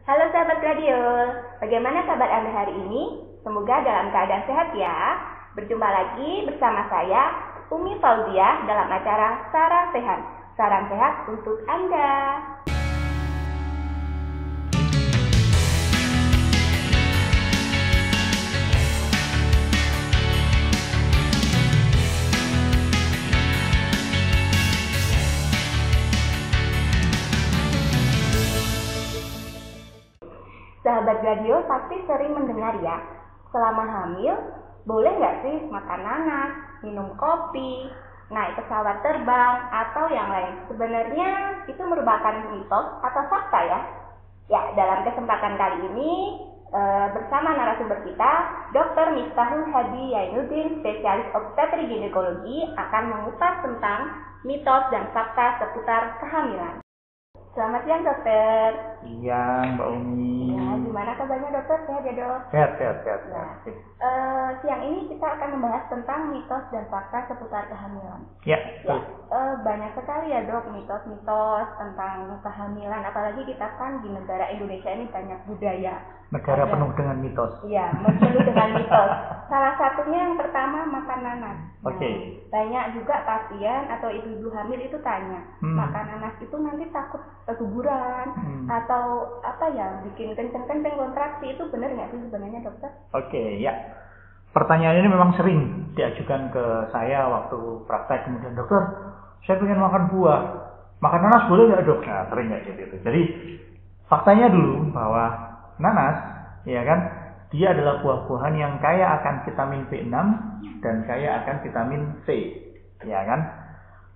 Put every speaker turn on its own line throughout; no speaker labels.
Halo sahabat radio, bagaimana kabar Anda hari ini? Semoga dalam keadaan sehat ya. Berjumpa lagi bersama saya, Umi Fauziah, dalam acara Sarang Sehat. Sarang sehat untuk Anda. Sahabat radio pasti sering mendengar ya, selama hamil boleh nggak sih makan nanas, minum kopi, naik pesawat terbang, atau yang lain? Sebenarnya itu merupakan mitos atau fakta ya? Ya, dalam kesempatan kali ini bersama narasumber kita, Dr. Miftahul Hadi Yainuddin, spesialis obstetri ginekologi, akan mengupas tentang mitos dan fakta seputar kehamilan. Selamat siang dokter.
Siang Mbak Umi.
Ya, gimana kabarnya dokter? Sehat ya dok?
Sehat.
Nah, siang ini kita akan membahas tentang mitos dan fakta seputar kehamilan.
Ya.
Banyak sekali ya dok mitos-mitos tentang kehamilan. Apalagi kita kan di negara Indonesia ini banyak budaya.
Negara penuh dengan mitos.
Iya, penuh dengan mitos. Salah satunya yang pertama makan nanas.
Oke.
Banyak juga pasien atau ibu-ibu hamil itu tanya, makan nanas itu nanti takut keguguran atau apa ya, bikin kenceng-kenceng kontraksi, itu benar nggak sih sebenarnya dokter?
Oke, ya. Pertanyaan ini memang sering diajukan ke saya waktu praktek, kemudian dokter, saya pengen makan buah, makan nanas boleh nggak dok? Nah, sering nggak gitu. Jadi faktanya dulu bahwa nanas, ya kan, dia adalah buah-buahan yang kaya akan vitamin B6 dan kaya akan vitamin C, ya kan.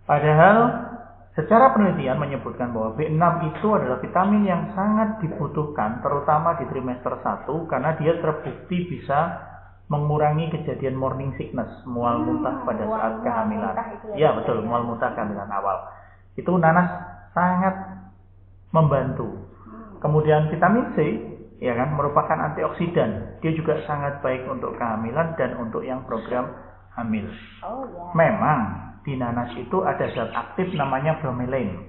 Padahal secara penelitian menyebutkan bahwa B6 itu adalah vitamin yang sangat dibutuhkan, terutama di trimester 1, karena dia terbukti bisa mengurangi kejadian morning sickness, mual muntah pada saat kehamilan. Ya betul, mual muntah kehamilan awal. Itu nanas sangat membantu. Kemudian vitamin C, ya kan, merupakan antioksidan. Dia juga sangat baik untuk kehamilan dan untuk yang program hamil. Memang di nanas itu ada zat aktif namanya bromelain.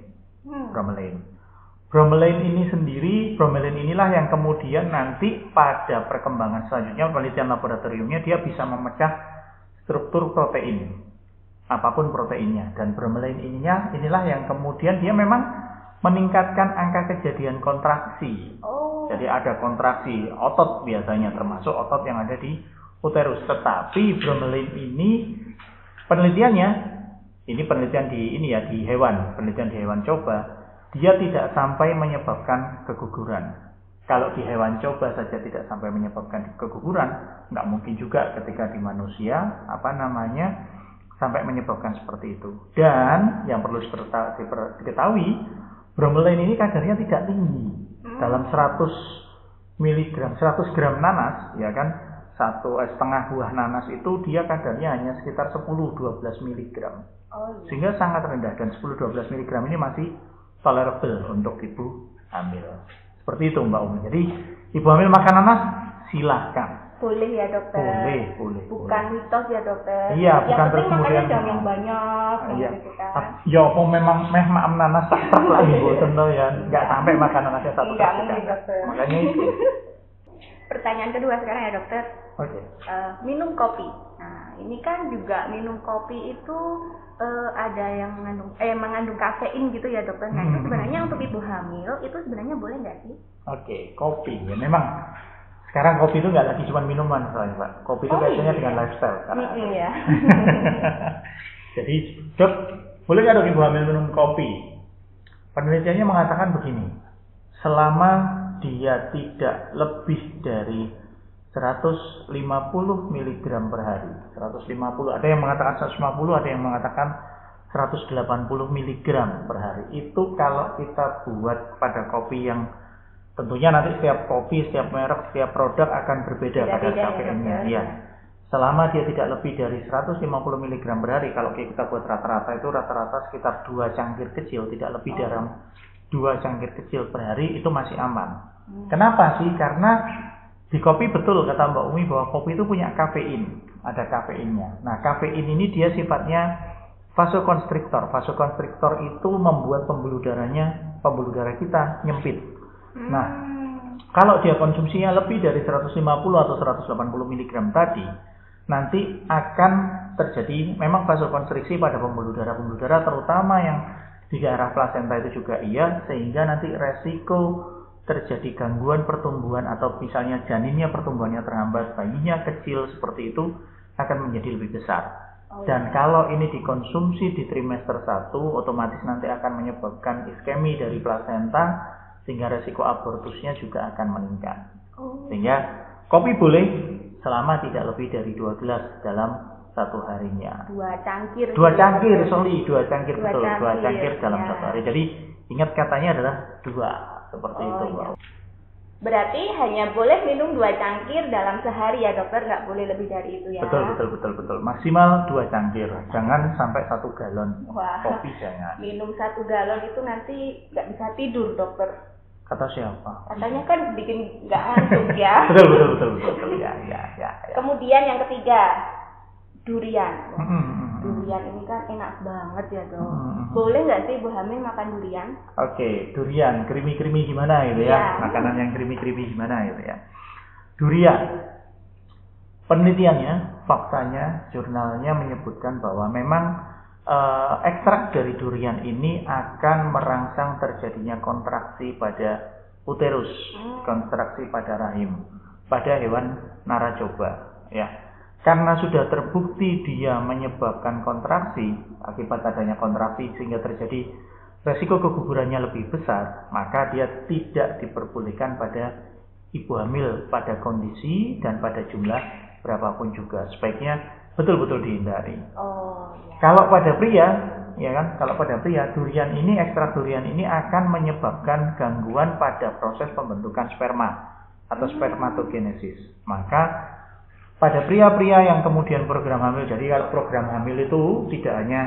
Bromelain ini sendiri, bromelain inilah yang kemudian nanti pada perkembangan selanjutnya penelitian laboratoriumnya dia bisa memecah struktur protein, apapun proteinnya. Dan bromelain inilah yang kemudian dia memang meningkatkan angka kejadian kontraksi. Jadi ada kontraksi otot biasanya, termasuk otot yang ada di uterus. Tetapi bromelain ini penelitiannya, ini penelitian di hewan, penelitian di hewan coba, dia tidak sampai menyebabkan keguguran. Kalau di hewan coba saja tidak sampai menyebabkan keguguran, nggak mungkin juga ketika di manusia sampai menyebabkan seperti itu. Dan yang perlu diketahui, bromelain ini kadarnya tidak tinggi. Dalam 100 gram nanas, ya kan, setengah buah nanas itu dia kadarnya hanya sekitar 10-12 mg. Sehingga sangat rendah, dan 10-12 mg ini masih tolerable untuk ibu hamil. Seperti itu Mbak Umi. Jadi ibu hamil makan nanas silahkan.
Boleh ya dokter?
Boleh.
Bukan mitos ya dokter?
Iya, bukan
terus
kemudian
jangan yang banyak.
Iya.
Gitu kan.
Ya apa memang makan nanas tak lah ibu tentu ya. Enggak sampai makan nanasnya satu
Enggak mungkin dokter.
Makanya itu.
Pertanyaan kedua sekarang ya dokter.
Oke.
Minum kopi. Nah, ini kan juga minum kopi itu ada yang mengandung kafein gitu ya dokter. Nah, itu sebenarnya untuk ibu hamil itu sebenarnya boleh nggak sih?
Oke, kopi. Ya memang sekarang kopi itu nggak lagi cuma minuman soalnya Pak. Kopi itu kaitannya dengan lifestyle.
Iya.
Jadi dok, boleh nggak dok ibu hamil minum kopi? Penelitiannya mengatakan begini, selama dia tidak lebih dari 150 mg per hari. 150, ada yang mengatakan 150, ada yang mengatakan 180 mg per hari. Itu kalau kita buat pada kopi yang tentunya nanti setiap kopi, setiap merek, setiap produk akan berbeda kadar kafeinnya. Ya. Selama dia tidak lebih dari 150 mg per hari, kalau kita buat rata-rata itu rata-rata sekitar 2 cangkir kecil, tidak lebih dari 2 cangkir kecil per hari, itu masih aman. Kenapa sih? Karena di kopi betul kata Mbak Umi bahwa kopi itu punya kafein, ada kafeinnya. Nah, kafein ini dia sifatnya vasokonstriktor. Vasokonstriktor itu membuat pembuluh darah kita nyempit. Nah, Kalau dia konsumsinya lebih dari 150 atau 180 mg tadi, nanti akan terjadi memang vasokonstriksi pada pembuluh darah terutama yang di daerah plasenta itu juga iya, sehingga nanti resiko terjadi gangguan pertumbuhan atau misalnya janinnya pertumbuhannya terhambat, bayinya kecil seperti itu akan menjadi lebih besar. Dan kalau ini dikonsumsi di trimester 1, otomatis nanti akan menyebabkan iskemi dari plasenta, sehingga resiko abortusnya juga akan meningkat. Sehingga kopi boleh selama tidak lebih dari 2 gelas dalam satu harinya.
2 cangkir.
2 cangkir, sorry, 2 cangkir betul, 2 cangkir dalam
ya.
satu hari. Jadi ingat katanya adalah 2 seperti itu.
Iya. Berarti hanya boleh minum 2 cangkir dalam sehari ya dokter, nggak boleh lebih dari itu ya?
Betul. Maksimal 2 cangkir, jangan sampai 1 galon.
Wah,
kopi jangan.
Minum 1 galon itu nanti nggak bisa tidur dokter.
Kata siapa?
Katanya kan bikin nggak ngantuk ya.
betul. Ya.
Kemudian yang ketiga, durian. Durian ini kan enak banget ya dok. Boleh nggak sih ibu hamil makan durian?
Oke, durian, krimi-krimi gimana gitu ya? Makanan yang krimi-krimi gimana gitu ya? Durian, penelitiannya, faktanya, jurnalnya menyebutkan bahwa memang ekstrak dari durian ini akan merangsang terjadinya kontraksi pada uterus, kontraksi pada rahim, pada hewan naracoba, ya. Karena sudah terbukti dia menyebabkan kontraksi, akibat adanya kontraksi sehingga terjadi resiko kegugurannya lebih besar, maka dia tidak diperbolehkan pada ibu hamil pada kondisi dan pada jumlah berapapun juga. Sebaiknya betul-betul dihindari. Kalau pada pria, ya kan? Kalau pada pria, durian ini, ekstrak durian ini akan menyebabkan gangguan pada proses pembentukan sperma atau spermatogenesis. Maka pada pria-pria yang kemudian program hamil, jadi kalau program hamil itu tidak hanya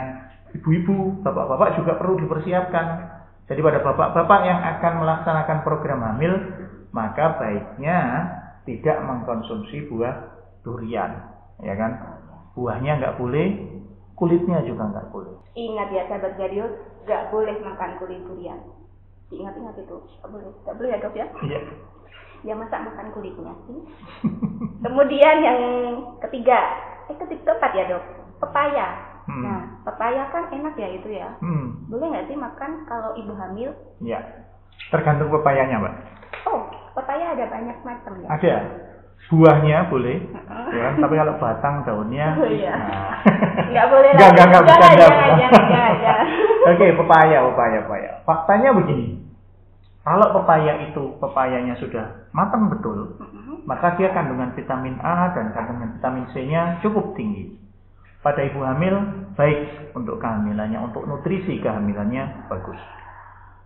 ibu-ibu, bapak-bapak juga perlu dipersiapkan. Jadi pada bapak-bapak yang akan melaksanakan program hamil, maka baiknya tidak mengkonsumsi buah durian, ya kan? Buahnya nggak boleh, kulitnya juga nggak boleh.
Ingat ya sahabat Gadius, nggak boleh makan kulit durian. Ingat itu, nggak boleh ya dok ya?
Iya.
Ya masa makan kulitnya sih. Kemudian yang ketiga, keempat ya dok, pepaya. Nah, pepaya kan enak ya itu ya. Boleh nggak sih makan kalau ibu hamil?
Ya, tergantung pepayanya mbak.
Oh, pepaya ada banyak macam ya?
Ada. Buahnya boleh, ya. Tapi kalau batang daunnya,
nggak boleh. Jangan.
Oke, pepaya. Faktanya begini. Kalau pepayanya sudah matang betul, maka dia kandungan vitamin A dan kandungan vitamin C-nya cukup tinggi. Pada ibu hamil, baik untuk kehamilannya, untuk nutrisi kehamilannya bagus.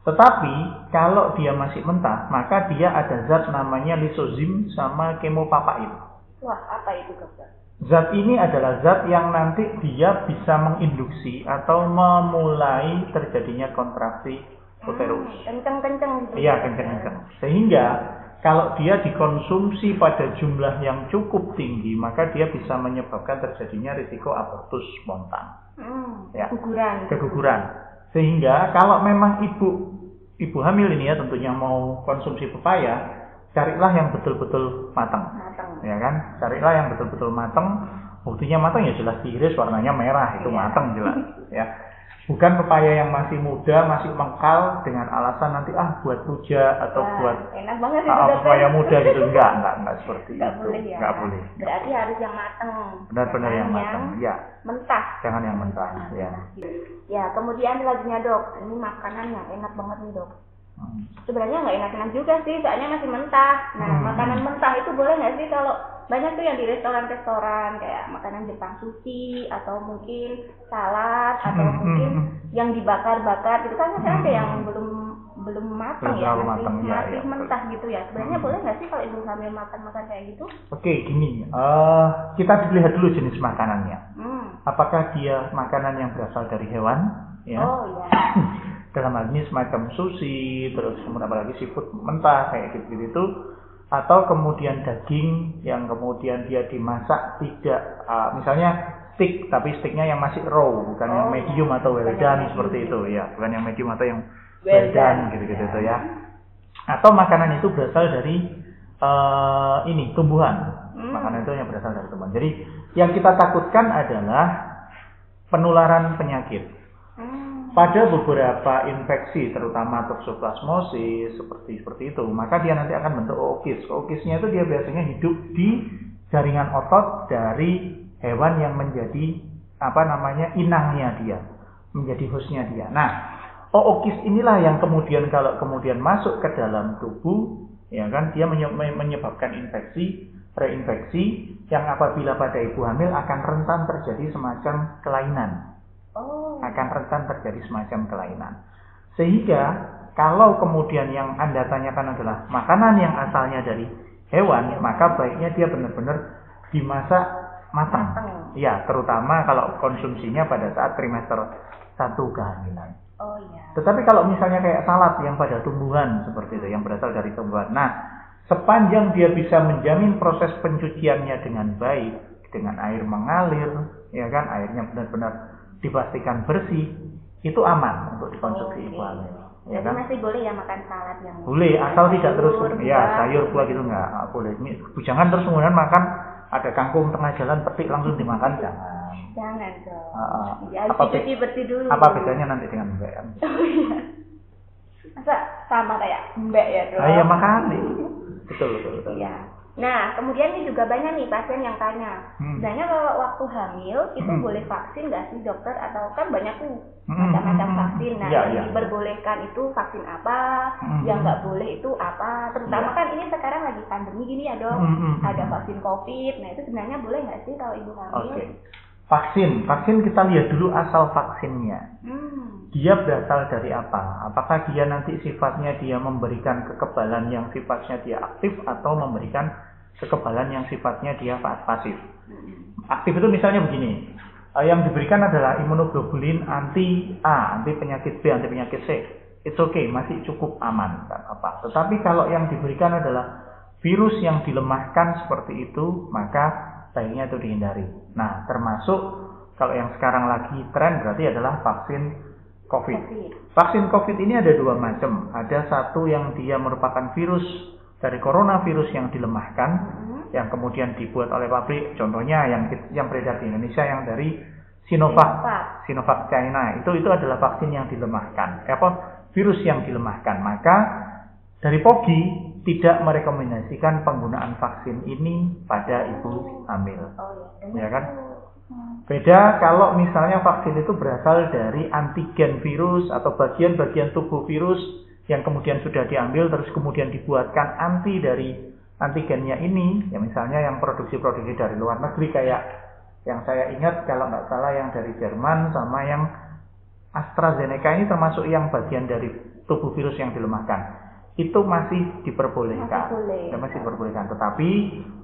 Tetapi kalau dia masih mentah, maka dia ada zat namanya lisozim sama kemopapain.
Wah, apa itu dokter?
Zat ini adalah zat yang nanti dia bisa menginduksi atau memulai terjadinya kontraksi uterus.
Kenceng-kenceng gitu.
Iya, kenceng-kenceng. Sehingga kalau dia dikonsumsi pada jumlah yang cukup tinggi, maka dia bisa menyebabkan terjadinya risiko abortus spontan. Keguguran. Sehingga kalau memang ibu hamil ini ya tentunya mau konsumsi pepaya, carilah yang betul-betul matang. Ya kan? Carilah yang betul-betul matang. Buktinya matang ya jelas diiris warnanya merah, itu matang jelas, ya. Bukan pepaya yang masih muda, masih mengkal dengan alasan nanti buat rujak atau buat
enak banget itu
pepaya muda gitu. Enggak seperti itu. Enggak boleh.
Berarti harus yang matang.
Benar-benar yang matang, ya.
Mentah.
Jangan yang mentah, ya.
Ya, kemudian selanjutnya dok, ini makanan yang enak banget nih dok. Sebenarnya nggak enak-enak juga sih, soalnya masih mentah. Nah, makanan mentah itu boleh nggak sih kalau banyak tuh yang di restoran-restoran kayak makanan Jepang sushi atau mungkin salad atau mungkin yang dibakar-bakar gitu kan ada yang belum matang ya, masih mentah gitu ya. Sebenarnya boleh nggak sih kalau ibu hamil makan kayak gitu? Oke,
gini, kita lihat dulu jenis makanannya. Apakah dia makanan yang berasal dari hewan? Ya.
Oh iya.
Dalam hal ini semacam sushi, terus kemudian apalagi seafood mentah kayak gitu, atau kemudian daging yang kemudian dia dimasak tidak, misalnya steak, tapi steaknya yang masih raw, bukan yang medium atau well done seperti itu ya, bukan yang medium atau yang well done gitu ya. Atau makanan itu berasal dari tumbuhan. Makanan itu yang berasal dari tumbuhan. Jadi yang kita takutkan adalah penularan penyakit. Pada beberapa infeksi, terutama toksoplasmosis seperti itu, maka dia nanti akan bentuk ookis. Ookisnya itu dia biasanya hidup di jaringan otot dari hewan yang menjadi inangnya dia, menjadi hostnya dia. Nah, ookis inilah yang kemudian kalau kemudian masuk ke dalam tubuh, ya kan, dia menyebabkan infeksi, reinfeksi, yang apabila pada ibu hamil akan rentan terjadi semacam kelainan. Akan rentan terjadi semacam kelainan. Sehingga kalau kemudian yang Anda tanyakan adalah makanan yang asalnya dari hewan, maka baiknya dia benar-benar dimasak matang. Ya, terutama kalau konsumsinya pada saat trimester 1 kehamilan. Tetapi kalau misalnya kayak salad yang pada tumbuhan seperti itu, yang berasal dari tumbuhan. Nah, sepanjang dia bisa menjamin proses pencuciannya dengan baik, dengan air mengalir, ya kan, airnya benar-benar dipastikan bersih, itu aman untuk dikonsumsi ibu hamil.
Ya kan? Masih boleh ya makan salad yang
boleh, asal tidak terus sayur buah gitu enggak boleh. Jangan terus kemudian makan ada kangkung tengah jalan petik langsung dimakan, jangan.
Jangan dong.
Ya, cuci bersih dulu. Apa bedanya nanti dengan mbak?
Masa sama kayak mbak ya dong?
Iya makanya. Betul.
Iya. Nah, kemudian ini juga banyak nih pasien yang tanya, sebenarnya kalau waktu hamil itu boleh vaksin nggak sih dokter? Atau kan banyak tuh macam-macam vaksin. Nah, yang diperbolehkan itu vaksin apa, yang nggak boleh itu apa? Terutama kan ini sekarang lagi pandemi gini ya dok, ada vaksin COVID. Nah, itu sebenarnya boleh nggak sih kalau ibu hamil?
Vaksin kita lihat dulu asal vaksinnya. Dia berasal dari apa? Apakah dia nanti sifatnya dia memberikan kekebalan yang sifatnya dia aktif atau memberikan kekebalan yang sifatnya dia pasif? Aktif itu misalnya begini, yang diberikan adalah imunoglobulin anti A, anti penyakit B, anti penyakit C. It's okay, masih cukup aman, tak apa. Tetapi kalau yang diberikan adalah virus yang dilemahkan seperti itu, maka baiknya itu dihindari. Nah, termasuk kalau yang sekarang lagi tren berarti adalah vaksin COVID. Vaksin COVID ini ada dua macam. Ada satu yang dia merupakan virus dari coronavirus yang dilemahkan, yang kemudian dibuat oleh pabrik. Contohnya yang beredar di Indonesia yang dari Sinovac China. Itu adalah vaksin yang dilemahkan. Virus yang dilemahkan. Maka dari POGI tidak merekomendasikan penggunaan vaksin ini pada ibu hamil. Ya kan? Beda kalau misalnya vaksin itu berasal dari antigen virus atau bagian-bagian tubuh virus yang kemudian sudah diambil terus kemudian dibuatkan anti dari antigennya ini, ya misalnya yang produksi dari luar negeri kayak yang saya ingat kalau nggak salah yang dari Jerman sama yang AstraZeneca ini termasuk yang bagian dari tubuh virus yang dilemahkan. Itu masih diperbolehkan. Masih diperbolehkan. Tetapi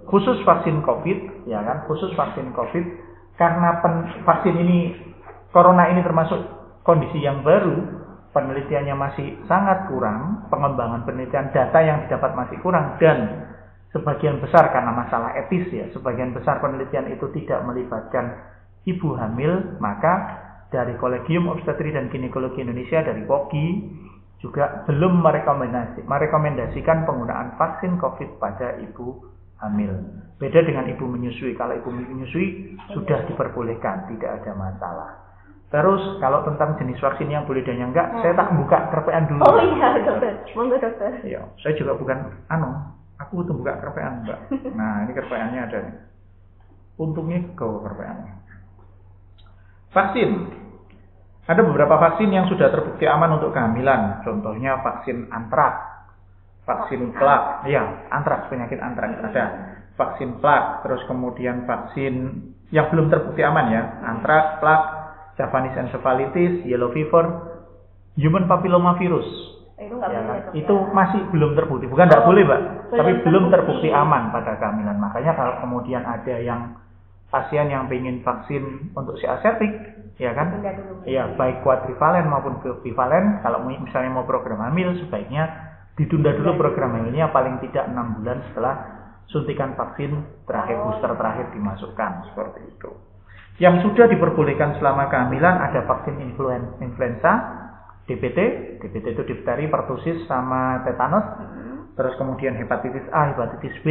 khusus vaksin COVID, ya kan, khusus vaksin COVID karena vaksin ini, corona ini termasuk kondisi yang baru, penelitiannya masih sangat kurang, pengembangan penelitian data yang didapat masih kurang, dan sebagian besar karena masalah etis ya, sebagian besar penelitian itu tidak melibatkan ibu hamil, maka dari Kolegium Obstetri dan Ginekologi Indonesia, dari POGI, juga belum merekomendasikan penggunaan vaksin COVID pada ibu hamil. Beda dengan ibu menyusui. Kalau ibu menyusui sudah diperbolehkan, tidak ada masalah. Terus kalau tentang jenis vaksin yang boleh dan yang enggak, saya tak buka kerpean dulu.
Oh iya dokter, monggo dokter.
Iya, saya juga bukan aku butuh buka kerpean mbak. Nah ini kerpeannya ada nih. Untungnya kerpeannya. Vaksin. Ada beberapa vaksin yang sudah terbukti aman untuk kehamilan. Contohnya vaksin antrak, vaksin plak, ya antraks, penyakit antraks ada. Vaksin plak, terus kemudian vaksin yang belum terbukti aman ya, antraks, plak, Japanese encephalitis, yellow fever, human papilloma virus.
Itu nggak boleh.
Itu masih belum terbukti, bukan nggak boleh mbak, tapi belum terbukti aman pada kehamilan. Makanya kalau kemudian ada yang pasien yang ingin vaksin untuk si asertik, ya kan? Iya, baik kuadrivalen maupun bivalen. Kalau misalnya mau program hamil, sebaiknya ditunda dulu program hamilnya paling tidak 6 bulan setelah suntikan vaksin terakhir, booster terakhir dimasukkan, seperti itu. Yang sudah diperbolehkan selama kehamilan ada vaksin influenza, DPT itu difteri, pertusis, sama tetanus. Terus kemudian hepatitis A, hepatitis B,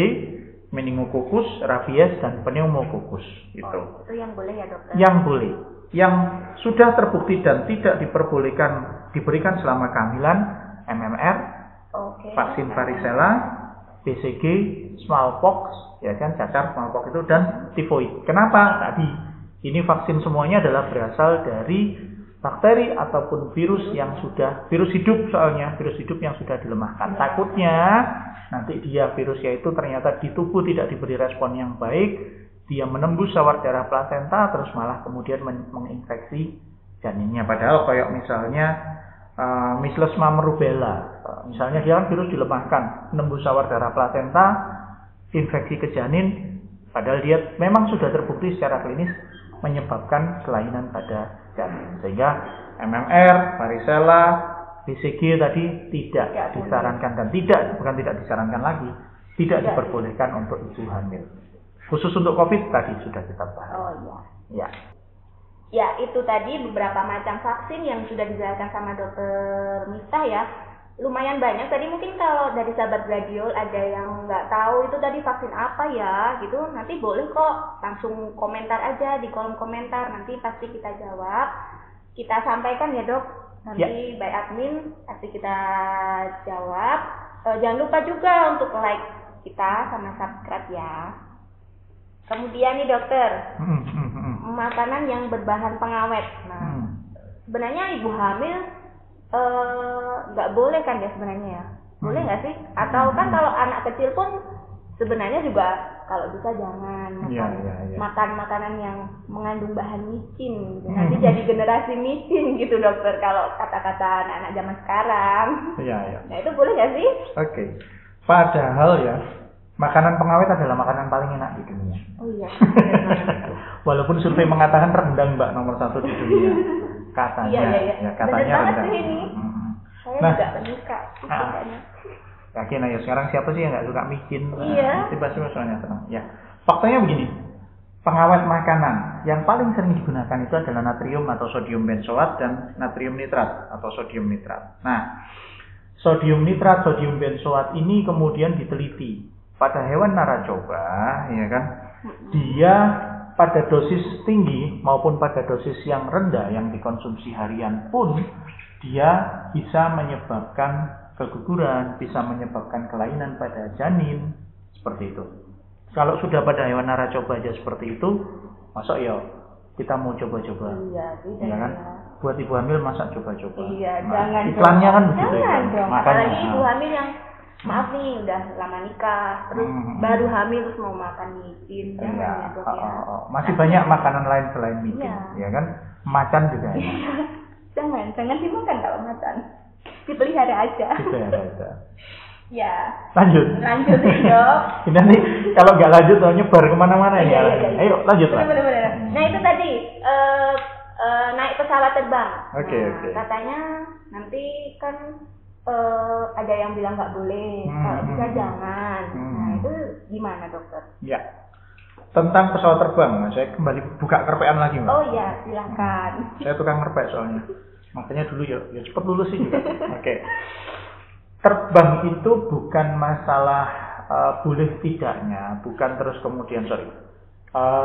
meningokokus, rabies, dan pneumokokus. Itu
yang boleh ya dokter?
Yang boleh. Yang sudah terbukti dan tidak diperbolehkan diberikan selama kehamilan, MMR, vaksin varicella, BCG, smallpox, ya kan, cacar smallpox itu, dan tifoid. Kenapa? Tadi ini vaksin semuanya adalah berasal dari bakteri ataupun virus yang sudah, virus hidup soalnya, virus hidup yang sudah dilemahkan. Takutnya nanti virusnya itu ternyata di tubuh tidak diberi respon yang baik, dia menembus sawar darah plasenta, terus malah kemudian menginfeksi janinnya. Padahal kayak misalnya measles, mumps, rubella, misalnya dia kan virus dilemahkan, menembus sawar darah plasenta, infeksi ke janin, padahal dia memang sudah terbukti secara klinis menyebabkan kelainan pada janin. Sehingga MMR, varicella, BCG tadi tidak disarankan, dan bukan tidak disarankan lagi, tidak diperbolehkan untuk ibu hamil. Khusus untuk COVID tadi sudah kita bahas.
Oh iya.
Ya.
Ya, itu tadi beberapa macam vaksin yang sudah dijelaskan sama Dokter Miftah ya. Lumayan banyak. Tadi mungkin kalau dari sahabat Gladiol ada yang nggak tahu itu tadi vaksin apa ya, gitu. Nanti boleh kok langsung komentar aja di kolom komentar. Nanti pasti kita jawab. Kita sampaikan ya dok. Nanti by admin pasti kita jawab. Jangan lupa juga untuk like kita sama subscribe ya. Kemudian nih dokter, makanan yang berbahan pengawet. Nah, sebenarnya ibu hamil nggak boleh kan ya sebenarnya ya? Boleh nggak sih? Atau kan kalau anak kecil pun sebenarnya juga kalau bisa jangan makan makanan yang mengandung bahan micin. Nanti jadi generasi micin gitu dokter kalau kata-kata anak-anak zaman sekarang. Nah itu boleh nggak sih?
Oke. Padahal ya, makanan pengawet adalah makanan paling enak di dunia.
Oh iya.
Walaupun survei mengatakan rendang Mbak nomor 1 di dunia. Katanya.
Iya.
Ya, katanya rendang.
Ini. Saya juga penyuka.
Yakin ayo sekarang siapa sih yang nggak suka micin?
Iya.
Tiba-tiba soalnya tenang. Ya. Faktanya begini. Pengawet makanan yang paling sering digunakan itu adalah natrium atau sodium benzoat dan natrium nitrat atau sodium nitrat. Nah, sodium nitrat, sodium benzoat ini kemudian diteliti pada hewan naracoba, ya kan? Dia pada dosis tinggi maupun pada dosis yang rendah yang dikonsumsi harian pun dia bisa menyebabkan keguguran, bisa menyebabkan kelainan pada janin, seperti itu. Kalau sudah pada hewan naracoba aja seperti itu, masa ya kita mau coba-coba?
Iya, tidak
ya kan? Buat ibu hamil masa coba-coba?
Iya, jangan.
Iklannya kan begitu.
Jangan
ya.
dong. Apalagi ibu hamil yang maaf nih udah lama nikah, terus baru hamil terus mau makan micin. Jangan ya dok ya.
Masih banyak makanan lain selain micin, ya kan? Macan juga.
Jangan dimakan kalau macan. Dipelihara aja. Ya.
Lanjut
dok.
Ini nanti kalau nggak lanjut nyebar kemana-mana ya. Ayo lanjut lah.
Bener. Nah itu tadi naik pesawat terbang.
Oke.
Katanya nanti kan ada yang bilang nggak boleh, kalau bisa jangan. Nah itu gimana dokter?
Ya. Tentang pesawat terbang, saya kembali buka kerpean lagi Mbak.
Oh iya, silakan.
Saya tukang kerpek soalnya. Makanya dulu ya cepet lulus sih juga. Oke. Terbang itu bukan masalah boleh tidaknya, bukan terus kemudian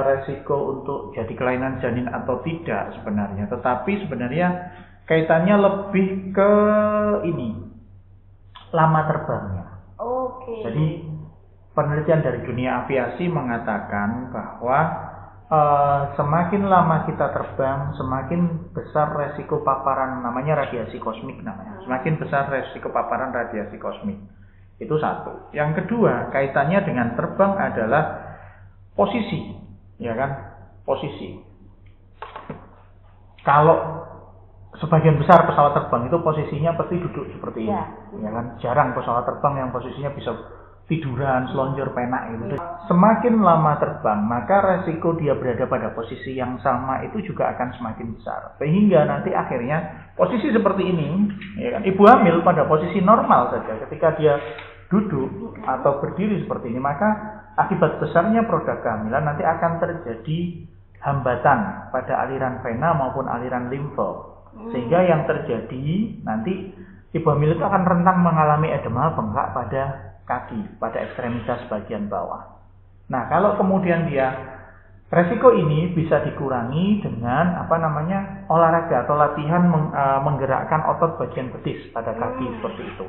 resiko untuk jadi kelainan janin atau tidak sebenarnya, tetapi sebenarnya kaitannya lebih ke ini, lama terbangnya.
Oke.
Jadi penelitian dari dunia aviasi mengatakan bahwa semakin lama kita terbang, semakin besar resiko paparan, namanya radiasi kosmik namanya. Semakin besar resiko paparan radiasi kosmik. Itu satu. Yang kedua, kaitannya dengan terbang adalah posisi, ya kan? Posisi. Kalau sebagian besar pesawat terbang itu posisinya pasti duduk seperti ini, ya kan? Jarang pesawat terbang yang posisinya bisa tiduran, selonjor, penak gitu. Semakin lama terbang, maka resiko dia berada pada posisi yang sama itu juga akan semakin besar. Sehingga nanti akhirnya posisi seperti ini, ya kan, ibu hamil pada posisi normal saja ketika dia duduk atau berdiri seperti ini, maka akibat besarnya produk kehamilan nanti akan terjadi hambatan pada aliran vena maupun aliran limfe. Sehingga yang terjadi nanti ibu hamil itu akan rentan mengalami edema bengkak pada kaki, pada ekstremitas bagian bawah. Nah, kalau kemudian dia resiko ini bisa dikurangi dengan olahraga atau latihan menggerakkan otot bagian betis pada kaki seperti itu.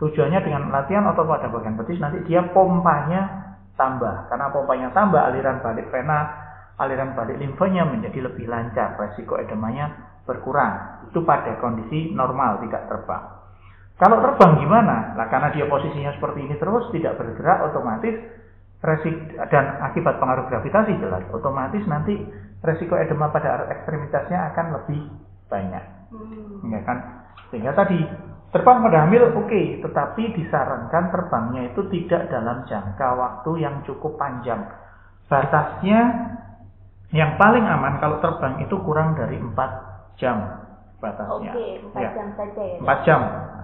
Tujuannya dengan latihan otot pada bagian betis nanti dia pompanya tambah. Karena pompanya tambah, aliran balik vena, aliran balik limfanya menjadi lebih lancar, resiko edemanya berkurang. Itu pada kondisi normal tidak terbang. Kalau terbang gimana? Nah, karena dia posisinya seperti ini terus tidak bergerak, otomatis dan akibat pengaruh gravitasi jelas, otomatis nanti resiko edema pada ekstremitasnya akan lebih banyak. Ya kan? Sehingga tadi terbang pada hamil oke, tetapi disarankan terbangnya itu tidak dalam jangka waktu yang cukup panjang. Batasnya yang paling aman kalau terbang itu kurang dari 4 jam batasnya.
Oke, 4 jam saja ya.
4 jam.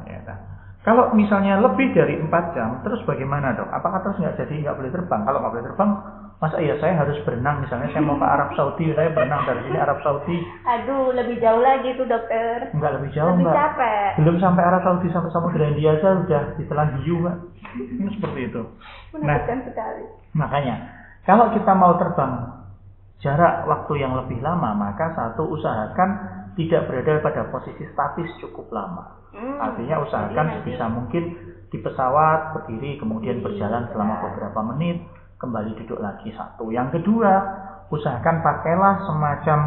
Ya, nah. Kalau misalnya lebih dari 4 jam, terus bagaimana dok? Apakah terus nggak boleh terbang? Kalau nggak boleh terbang, masa iya saya harus berenang? Misalnya saya mau ke Arab Saudi, saya berenang dari sini Arab Saudi.
Aduh, lebih jauh lagi tuh dokter.
Enggak lebih jauh,
lebih
Mbak.
Capek.
Belum sampai Arab Saudi, sampai Samudra India aja udah ditelan hiu, Mbak. Ini seperti itu.
Menakutkan sekali.
Makanya, kalau kita mau terbang jarak waktu yang lebih lama, maka satu, usahakan tidak berada pada posisi statis cukup lama. Artinya usahakan sebisa mungkin di pesawat berdiri, kemudian berjalan selama beberapa menit, kembali duduk lagi, satu. Yang kedua, usahakan pakailah semacam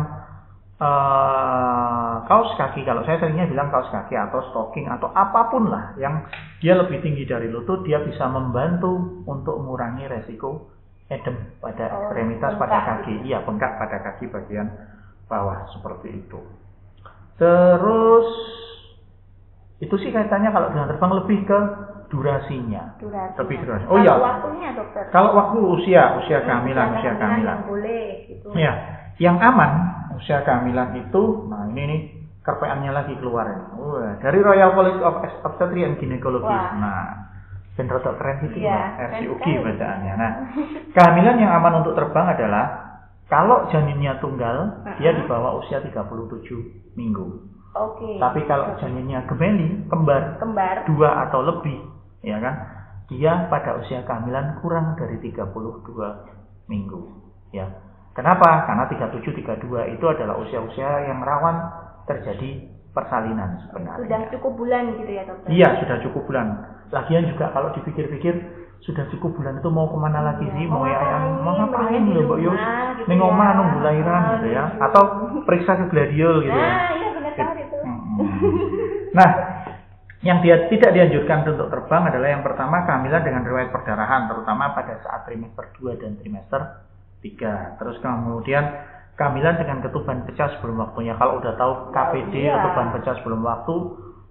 kaos kaki. Kalau saya seringnya bilang kaos kaki atau stocking atau apapun lah yang dia lebih tinggi dari lutut, dia bisa membantu untuk mengurangi resiko edem pada ekstremitas pada kaki. Iya, bengkak pada kaki bagian bawah seperti itu. Terus itu sih kaitannya kalau dengan terbang lebih ke durasinya. Lebih durasi. Oh iya.
Waktunya dokter.
Kalau waktu usia kehamilan.
Yang boleh gitu.
Ya, yang aman usia kehamilan itu, nah ini nih kerpeannya lagi keluar. Dari Royal College of Obstetrics and Gynecology. Nah, dan rotok keren itu ya, RCUG bacaannya. Nah, kehamilan yang aman untuk terbang adalah kalau janinnya tunggal, dia di bawah usia 37 minggu.
Oke.
Tapi kalau janinnya gemeli, kembar 2 atau lebih, ya kan? Dia pada usia kehamilan kurang dari 32 minggu, ya. Kenapa? Karena 37-32 itu adalah usia-usia yang rawan terjadi persalinan sebenarnya.
Sudah cukup bulan gitu ya dokter?
Iya, sudah cukup bulan. Lagian juga kalau dipikir-pikir, sudah cukup bulan itu mau kemana lagi sih? Mau ngapain loh Mbak Yus? Ning omah nunggu lahiran gitu ya. Atau periksa ke gladiol gitu ya.
Iya benar banget itu.
Nah, yang tidak dianjurkan untuk terbang adalah yang pertama kehamilan dengan riwayat perdarahan, terutama pada saat trimester 2 dan trimester 3. Terus kemudian kehamilan dengan ketuban pecah sebelum waktunya. Kalau udah tahu KPD ketuban pecah sebelum waktu,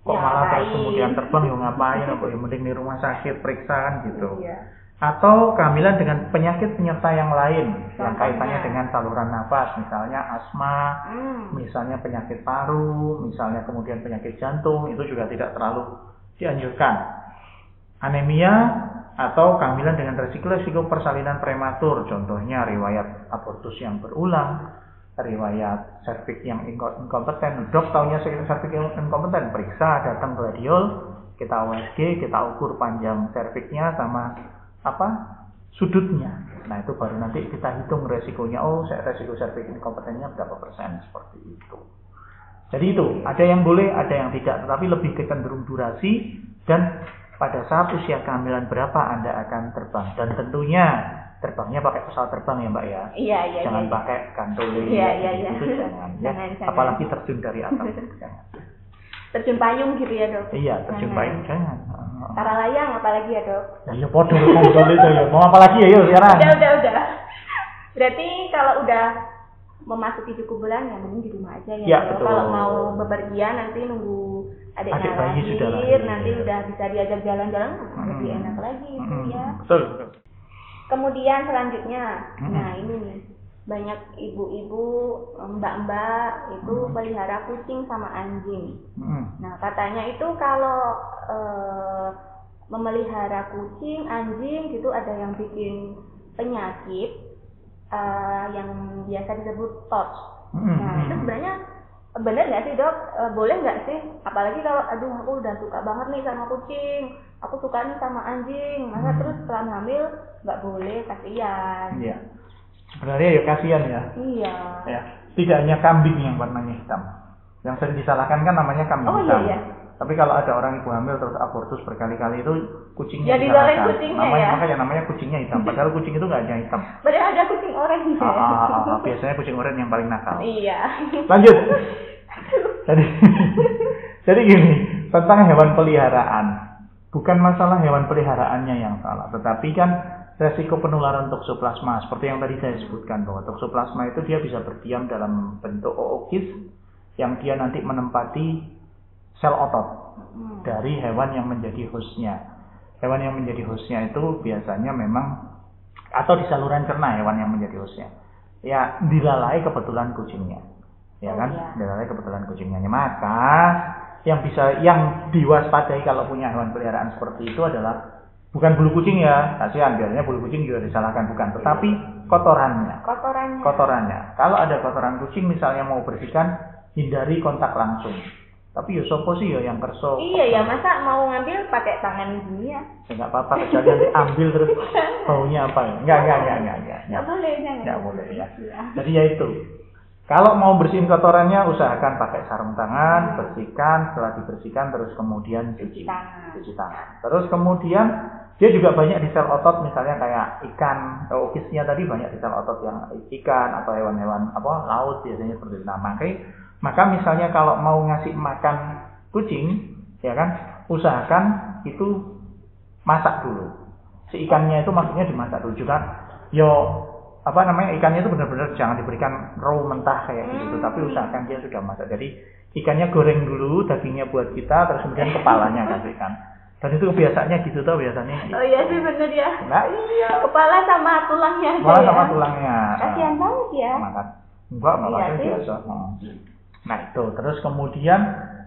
kok malah terus kemudian terbang, ngapain? Yang mending di rumah sakit periksa kan gitu. Atau kehamilan dengan penyakit penyerta yang lain yang kaitannya dengan saluran nafas, misalnya asma, misalnya penyakit paru, misalnya kemudian penyakit jantung, itu juga tidak terlalu dianjurkan. Anemia atau kehamilan dengan resiko persalinan prematur, contohnya riwayat abortus yang berulang, riwayat serviks yang inkompeten. Dok taunya serviks yang inkompeten, periksa, datang gladiol, kita USG, kita ukur panjang serviksnya sama sudutnya. Nah itu baru nanti kita hitung resikonya. Resiko serviks inkompetennya berapa persen, seperti itu. Jadi itu ada yang boleh, ada yang tidak, tetapi lebih cenderung durasi dan pada saat usia kehamilan berapa Anda akan terbang. Dan tentunya terbangnya pakai pesawat terbang ya Mbak ya.
Iya.
Jangan pakai gantole.
Iya.
Itu jangan. Apalagi terjun dari atas. Jangan.
Terjun payung gitu ya dok?
Iya, terjun payung jangan.
Para layang apalagi ya dok?
Ya podo gantole ya. Mau apa lagi ya yuk sekarang?
Udah. Berarti kalau udah memasuki cukup bulan ya mending di rumah aja ya.
Ya betul.
Kalau mau bepergian nanti nunggu adik bayi sudah lahir, nanti udah bisa diajak jalan-jalan lebih enak lagi itu ya.
Betul.
Kemudian selanjutnya, nah ini nih banyak ibu-ibu, mbak-mbak itu pelihara kucing sama anjing. Nah katanya itu kalau memelihara kucing, anjing gitu ada yang bikin penyakit yang biasa disebut TORCH. Nah itu sebenarnya bener nggak sih dok? Boleh nggak sih? Apalagi kalau aduh aku udah suka banget nih sama kucing, aku suka nih sama anjing, masa terus setelah hamil nggak boleh, kasihan.
Iya. Sebenarnya ya kasihan ya.
Iya.
Ya. Tidak hanya kambing yang warnanya hitam. Yang sering disalahkan kan namanya kambing hitam.
Iya.
Tapi kalau ada orang ibu hamil terus abortus berkali-kali itu kucingnya
jadi
disalahkan.
Kucingnya,
namanya,
ya?
Makanya namanya kucingnya hitam. Padahal kucing itu nggak hanya hitam.
Padahal ada kucing oranye.
Biasanya kucing oranye yang paling nakal.
Iya.
Lanjut. Jadi gini, tentang hewan peliharaan. Bukan masalah hewan peliharaannya yang salah, tetapi kan resiko penularan toksoplasma seperti yang tadi saya sebutkan, bahwa toksoplasma itu dia bisa berdiam dalam bentuk ookis yang dia nanti menempati sel otot dari hewan yang menjadi hostnya. Hewan yang menjadi hostnya itu biasanya memang atau di saluran cerna hewan yang menjadi hostnya. Ya dilalai kebetulan kucingnya, ya kan?
Iya.
Dilalai kebetulan kucingnya. Maka yang diwaspadai kalau punya hewan peliharaan seperti itu adalah bukan bulu kucing ya, kasihan biasanya bulu kucing juga disalahkan, bukan, tetapi kotorannya. Kalau ada kotoran kucing misalnya mau bersihkan, hindari kontak langsung. Tapi ya sopo sih ya yang kerso.
Iya ya, masa mau ngambil pakai tangan gini ya?
Ya nggak apa-apa, kecuali nanti ambil terus baunya apa ya? Enggak.
Nggak boleh, jangan.
Nggak boleh ya. Jadi ya itu. Kalau mau bersihin kotorannya, usahakan pakai sarung tangan, bersihkan, setelah dibersihkan terus kemudian cuci tangan. Terus kemudian dia juga banyak di sel otot, misalnya kayak ikan, ookisnya tadi banyak di sel otot yang ikan atau hewan-hewan laut biasanya seperti itu. Nah, maka misalnya kalau mau ngasih makan kucing, ya kan, usahakan itu masak dulu. Si ikannya itu maksudnya dimasak dulu juga. Ikannya itu benar-benar jangan diberikan raw mentah kayak gitu, tapi usahakan dia sudah masak. Jadi ikannya goreng dulu, dagingnya buat kita, terus kemudian kepalanya kasihkan. Dan itu kebiasaannya gitu tuh biasanya.
Oh iya sih bener ya.
Nah iya.
Kepala sama tulangnya.
Kepala sama tulangnya.
Kasihan banget ya.
Enggak biasa. Nah itu, terus kemudian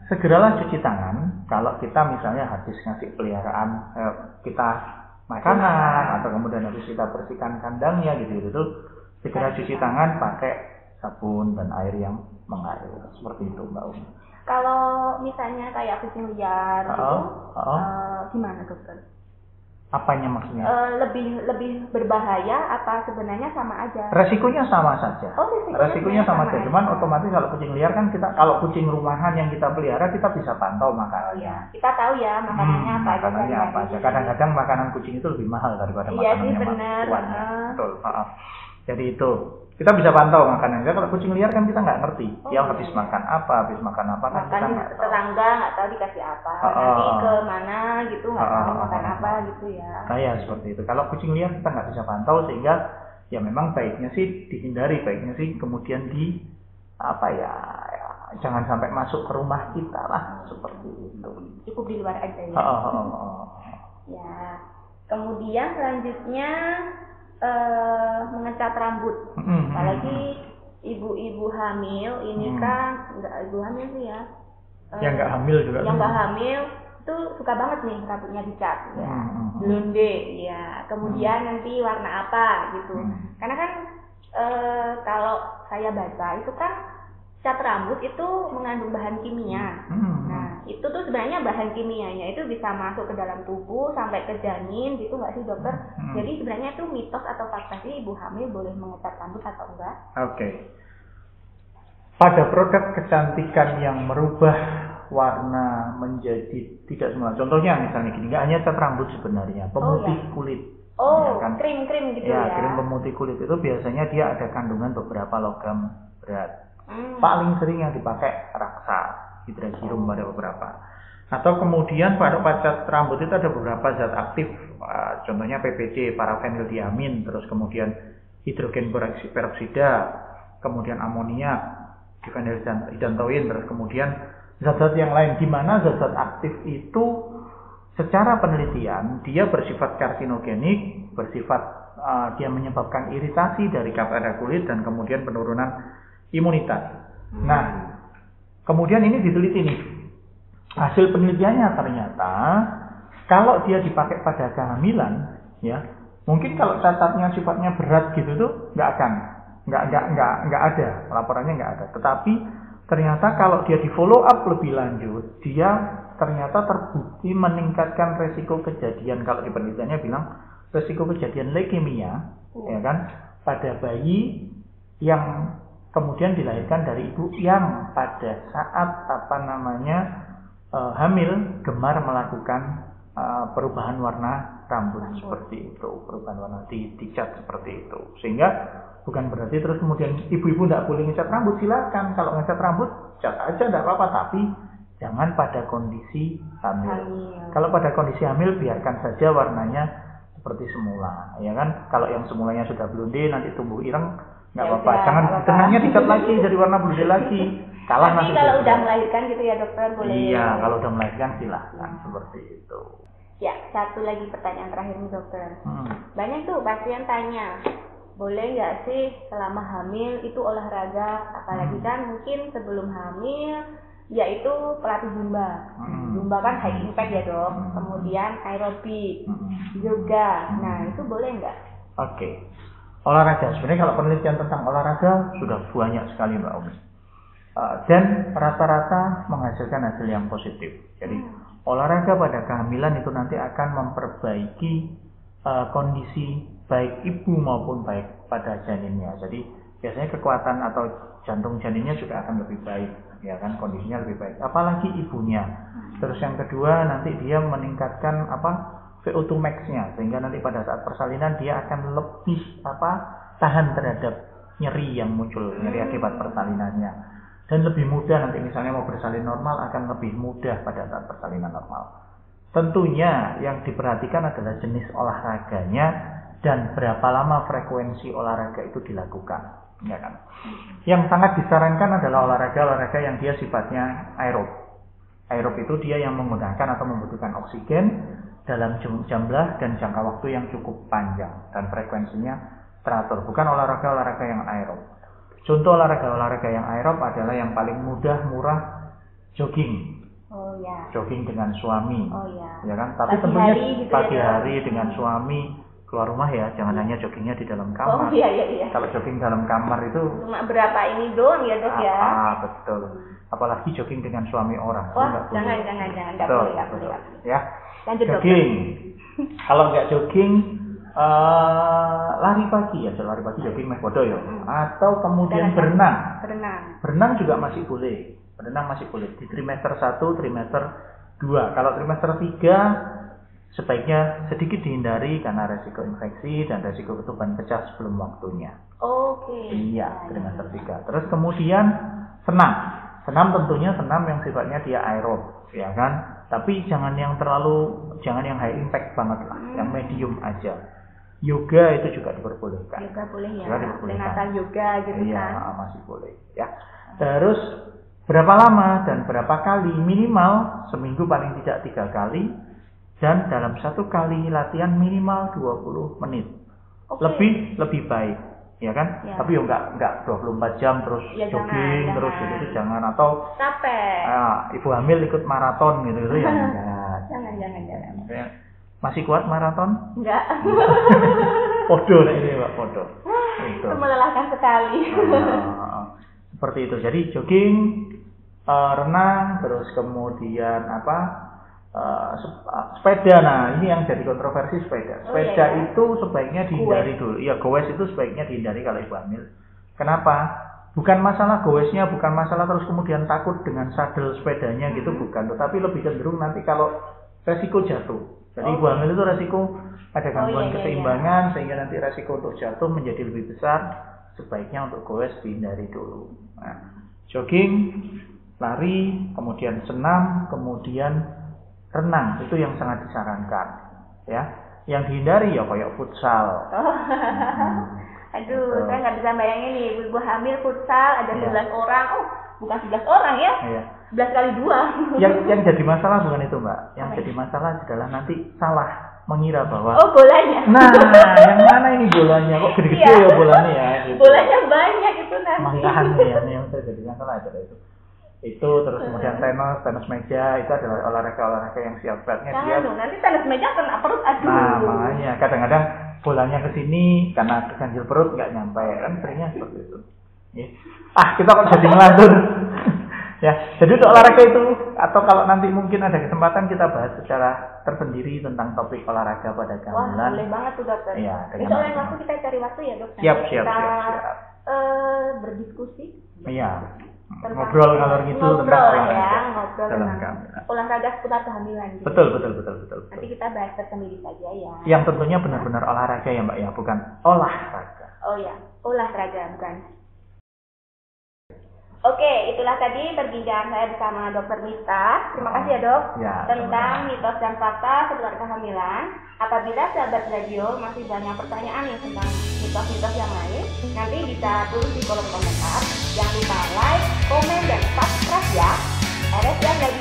segeralah cuci tangan kalau kita misalnya habis ngasih peliharaan kita makanan atau kemudian habis kita bersihkan kandangnya gitu segera cuci tangan pakai sabun dan air yang mengalir seperti itu Mbak Umi.
Kalau misalnya kayak kucing liar gimana dokter?
Apanya maksudnya?
Lebih berbahaya apa sebenarnya sama aja?
Resikonya sama saja. Resikonya sama saja. Cuman otomatis kalau kucing liar kan kalau kucing rumahan yang kita pelihara kita bisa pantau makanannya.
Iya. Kita tahu ya makanannya apa aja.
Makanannya apa aja. Kadang-kadang makanan kucing itu lebih mahal daripada makanannya tuannya. Betul. Jadi itu kita bisa pantau makanannya. Kalau kucing liar kan kita nggak ngerti. Dia habis makan apa kan kita nggak tahu.
Tetangga nggak tahu dikasih apa. Nanti ke mana gitu nggak tahu makan apa gitu ya.
Kayak seperti itu. Kalau kucing liar kita nggak bisa pantau sehingga ya memang baiknya sih dihindari. Baiknya sih kemudian jangan sampai masuk ke rumah kita lah seperti itu.
Cukup di luar aja ya. Ya. Kemudian selanjutnya mengecat rambut. Apalagi ibu-ibu hamil ini kan nggak ibu hamil sih ya.
Yang nggak hamil juga.
Yang nggak hamil itu suka banget nih rambutnya dicat ya. Blonde ya. Kemudian nanti warna apa gitu. Karena kan kalau saya baca itu kan cat rambut itu mengandung bahan kimia. Nah, itu tuh sebenarnya bahan kimianya itu bisa masuk ke dalam tubuh sampai ke janin gitu nggak sih dokter? Jadi sebenarnya itu mitos atau fakta sih ibu hamil boleh mengecat rambut atau enggak?
Oke. Pada produk kecantikan yang merubah warna menjadi tidak semula. Contohnya misalnya gini, nggak hanya cat rambut sebenarnya, pemutih kulit.
Ya kan? Krim gitu ya.
Krim pemutih kulit itu biasanya dia ada kandungan beberapa logam berat. Paling sering yang dipakai raksa, hidrasium pada beberapa. Atau kemudian pada cat rambut itu ada beberapa zat aktif, contohnya PPD, parafenildiamin, terus kemudian hidrogen peroksida, kemudian amoniak, difenilhidantoin, terus kemudian zat-zat yang lain, di mana zat-zat aktif itu secara penelitian dia bersifat karsinogenik, dia menyebabkan iritasi dari kapasitas kulit dan kemudian penurunan imunitas. Nah, kemudian ini diteliti nih. Hasil penelitiannya ternyata kalau dia dipakai pada kehamilan, ya, mungkin kalau cacatnya sifatnya berat gitu tuh nggak ada, laporannya nggak ada. Tetapi ternyata kalau dia di follow up lebih lanjut, dia ternyata terbukti meningkatkan resiko kejadian, kalau di penelitiannya bilang resiko kejadian leukemia, ya kan, pada bayi yang kemudian dilahirkan dari ibu yang pada saat hamil gemar melakukan perubahan warna rambut seperti itu, perubahan warna dicat seperti itu. Sehingga bukan berarti terus kemudian ibu-ibu tidak boleh ngecat rambut, silakan. Kalau ngecat rambut cat aja tidak apa-apa, tapi jangan pada kondisi hamil. Kalau pada kondisi hamil biarkan saja warnanya seperti semula, ya kan? Kalau yang semulanya sudah blonde nanti tumbuh ireng, nggak apa-apa. Jangan tengahnya dicat lagi jadi warna blonde lagi. Kalah
nanti kalau udah melahirkan gitu ya dokter, boleh.
Iya, kalau udah melahirkan silahkan seperti itu.
Ya, satu lagi pertanyaan terakhir nih dokter. Banyak tuh pasien tanya, boleh nggak sih selama hamil itu olahraga, apalagi kan mungkin sebelum hamil yaitu pelatih zumba. Zumba kan high impact ya dok. Kemudian aerobik, yoga. Nah itu boleh nggak?
Oke. Olahraga, sebenarnya kalau penelitian tentang olahraga sudah banyak sekali Mbak Umi. Dan rata-rata menghasilkan hasil yang positif. Jadi olahraga pada kehamilan itu nanti akan memperbaiki kondisi baik ibu maupun baik pada janinnya. Jadi biasanya kekuatan atau jantung janinnya juga akan lebih baik, ya kan, kondisinya lebih baik. Apalagi ibunya. Terus yang kedua nanti dia meningkatkan VO2 max-nya, sehingga nanti pada saat persalinan dia akan lebih tahan terhadap nyeri yang muncul, nyeri akibat persalinannya. Dan lebih mudah nanti misalnya mau bersalin normal akan lebih mudah pada saat persalinan normal. Tentunya yang diperhatikan adalah jenis olahraganya dan berapa lama frekuensi olahraga itu dilakukan, ya kan. Yang sangat disarankan adalah olahraga yang dia sifatnya aerob. Aerob itu dia yang menggunakan atau membutuhkan oksigen dalam jumlah dan jangka waktu yang cukup panjang dan frekuensinya teratur, bukan olahraga yang aerob. Contoh olahraga yang aerob adalah yang paling mudah, murah, jogging.
Oh ya.
Jogging dengan suami.
Oh ya.
Ya kan? Tapi
pagi
tentunya
hari gitu
pagi
ya,
hari dengan suami keluar rumah ya, jangan hanya joggingnya di dalam
Oh
kamar.
iya.
Kalau jogging dalam kamar itu
cuma berapa ini doang ya dok ya.
Betul. Apalagi jogging dengan suami orang.
Wah, jangan, nggak boleh.
Ya.
Lanjut,
jogging. Kalau nggak jogging, lari pagi jogging meh bodo ya. Atau kemudian berenang juga masih boleh. Di trimester 1, trimester 2. Kalau trimester 3 sebaiknya sedikit dihindari karena resiko infeksi dan resiko ketuban pecah sebelum waktunya.
Oke.
Iya, trimester 3. Terus kemudian senam tentunya yang sifatnya dia aerob, ya kan? Tapi jangan yang high impact banget lah, yang medium aja. Yoga itu juga diperbolehkan.
Yoga boleh ya. Prenatal yoga gitu kan.
Iya, masih boleh ya. Terus berapa lama dan berapa kali? Minimal seminggu paling tidak 3 kali, dan dalam 1 kali latihan minimal 20 menit.
Okay.
Lebih baik, ya kan? Ya. Tapi enggak 24 jam terus ya, jogging jangan. Terus gitu jangan, atau
capek.
Ibu hamil ikut maraton gitu ya.
Jangan.
Masih kuat maraton?
Enggak.
Podo ini Pak, podo.
Itu melelahkan sekali.
Seperti itu. Jadi jogging, renang, terus kemudian sepeda. Nah, ini yang jadi kontroversi sepeda. Sepeda itu sebaiknya dihindari dulu. Iya, goes itu sebaiknya dihindari kalau ibu hamil. Kenapa? Bukan masalah goesnya, bukan masalah terus kemudian takut dengan sadel sepedanya gitu, bukan. Tetapi lebih cenderung nanti kalau resiko jatuh. Jadi ibu hamil itu resiko ada gangguan keseimbangan, sehingga nanti resiko untuk jatuh menjadi lebih besar. Sebaiknya untuk goes dihindari dulu. Nah, jogging, lari, kemudian senam, kemudian renang, itu yang sangat disarankan. Ya, yang dihindari ya kayak futsal.
Aduh, saya nggak bisa bayangin nih, ibu hamil futsal ada 11 orang. Bukan 11 orang ya. Iya. 11 kali 2.
Yang jadi masalah bukan itu, Mbak. Yang jadi masalah adalah nanti salah mengira bahwa
bolanya.
Nah, yang mana ini bolanya? Kok gede-gede ya bolanya ya? Gitu.
Bolanya banyak itu nanti.
Makanya yang saya jadi masalah adalah itu. Itu terus kemudian tenis meja itu adalah olahraga yang sifatnya dia.
Nanti tenis meja kena perut, aduh.
Nah, makanya kadang-kadang bolanya ke sini karena keganjil perut nggak nyampe, kan seringnya seperti itu. Ya. Kita kok jadi ngelantur Ya, jadi untuk olahraga itu, atau kalau nanti mungkin ada kesempatan kita bahas secara tersendiri tentang topik olahraga pada
Wah,
kehamilan.
boleh banget tuh dokter.
Iya,
Besok lain waktu kita cari waktu ya dok.
Siap.
Berdiskusi.
Iya.
Tentang-
Ngobrol kalau gitu tentang olahraga.
Ngobrol
Dalam
tentang
kehamilan.
olahraga seputar kehamilan. Gitu.
Betul.
Nanti kita bahas tersendiri saja ya.
Yang tentunya benar-benar olahraga ya Mbak ya, bukan olahraga.
Oh ya, olahraga bukan. Oke, itulah tadi perbincangan saya bersama Dokter Mista. Terima kasih ya dok.
Ya,
Tentang
sama-sama.
mitos dan fakta seputar kehamilan. Apabila sahabat radio masih banyak pertanyaan nih tentang mitos-mitos yang lain, nanti bisa tulis di kolom komentar. Jangan lupa like, komen, dan subscribe ya. RSI Radio